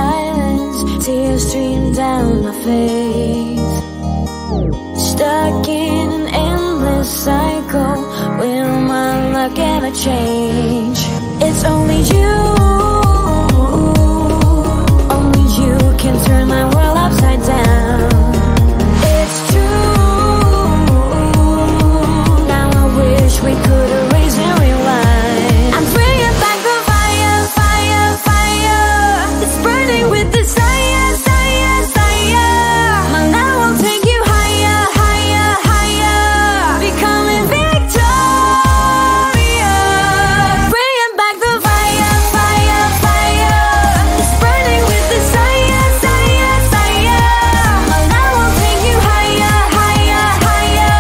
silence, tears stream down my face. Stuck in an endless cycle, will my luck ever change? It's only you, only you can turn my world upside down. It's true, now I wish we could erase and rewind. I'm bringing back the fire, fire, fire. It's burning with desire, desire, desire. My love will take you higher, higher, higher. Becoming victorious. Bringing back the fire, fire, fire. It's burning with desire, desire, desire. My love will take you higher, higher, higher.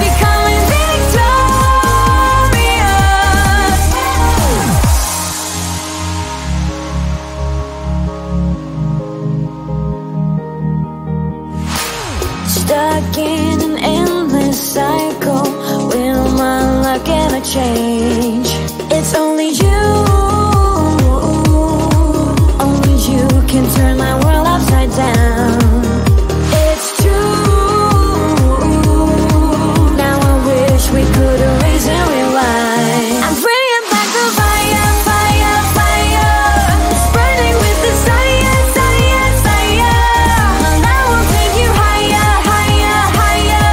Becoming victorious. Stuck in an endless cycle, will my luck ever change? It's only you, only you can turn my world upside down. It's true, now I wish we could erase and rewind. I'm bringing back the fire, fire, fire. It's burning with desire, desire, desire. My love will take you higher, higher, higher.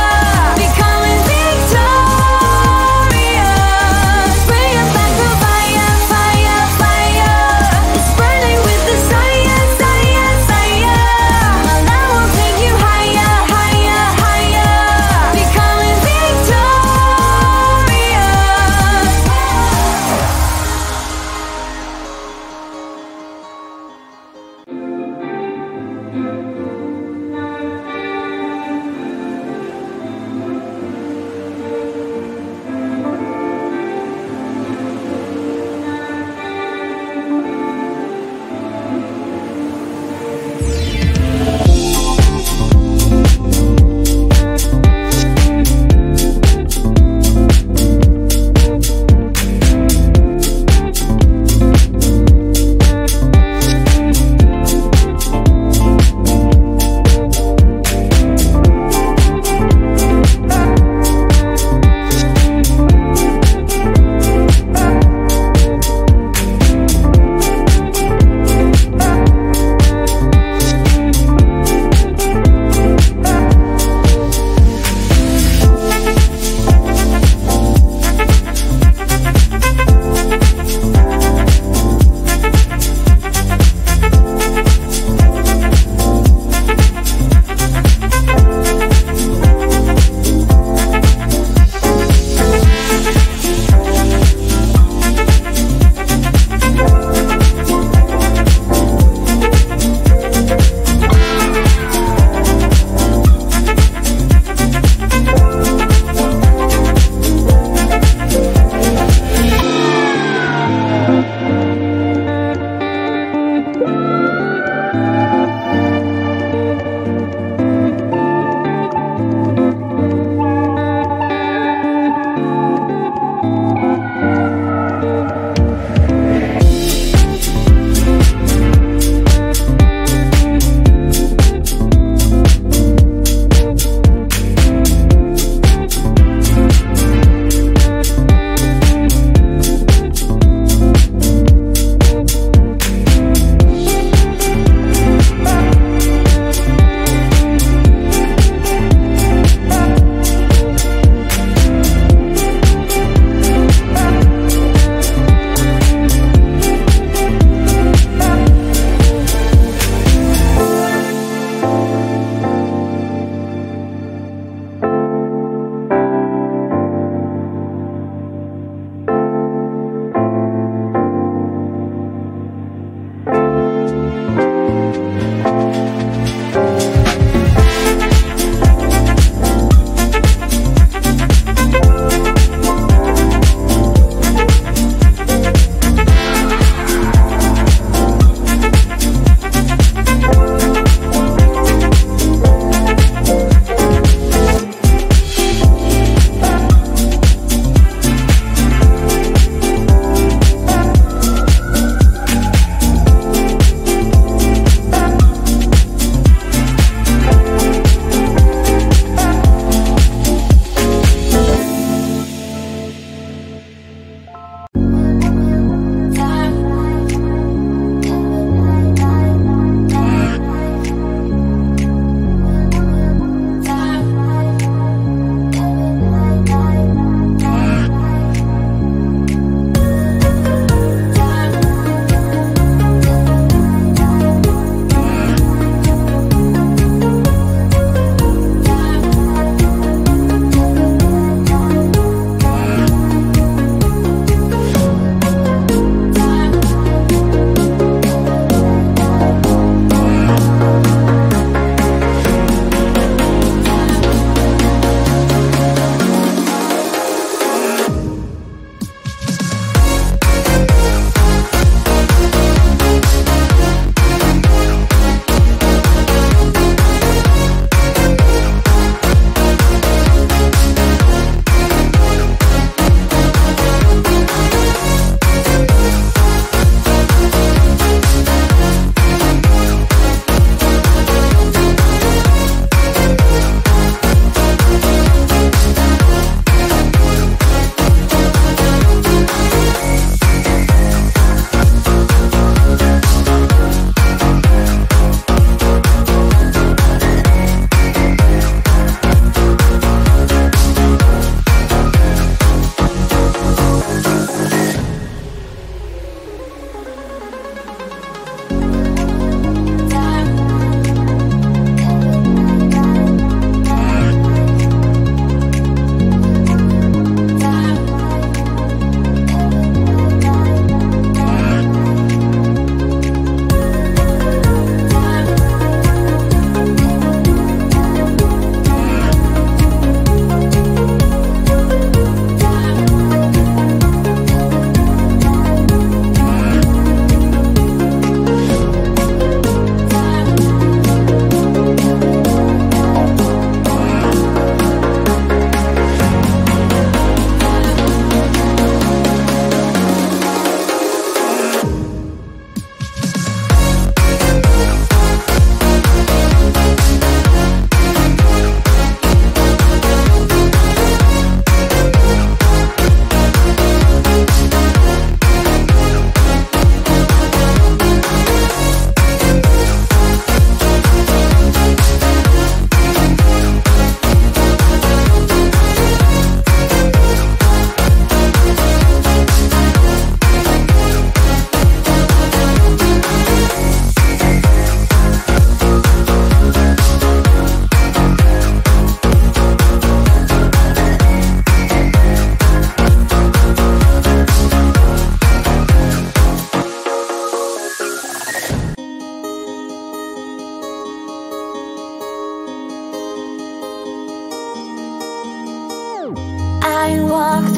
Becoming victorious. Bringing back the fire, fire, fire. It's burning with desire, desire, desire. My love will take you higher, higher, higher. Becoming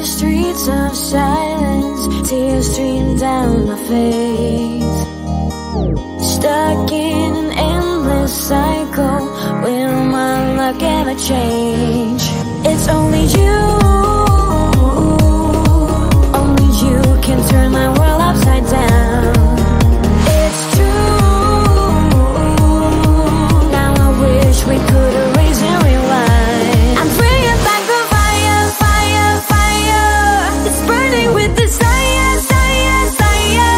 streets of silence, tears stream down my face. Stuck in an endless cycle, will my luck ever change? It's only you, only you can turn my world upside down. It's true, now I wish we could erase and rewind. I'm bringing back the fire, fire, fire. It's burning with desire, desire, desire.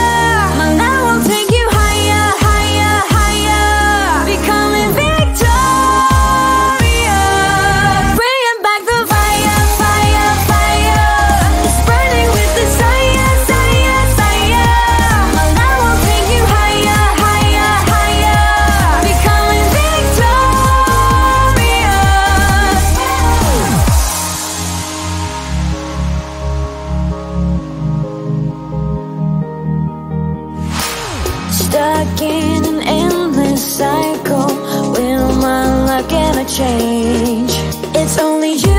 My love will take you higher, higher, higher. Becoming victorious. Bringing back the fire, fire, fire. It's burning with desire, desire, desire. My love will take you higher, higher, higher. Becoming victorious. Stuck in an endless cycle, will my luck ever change? It's only you.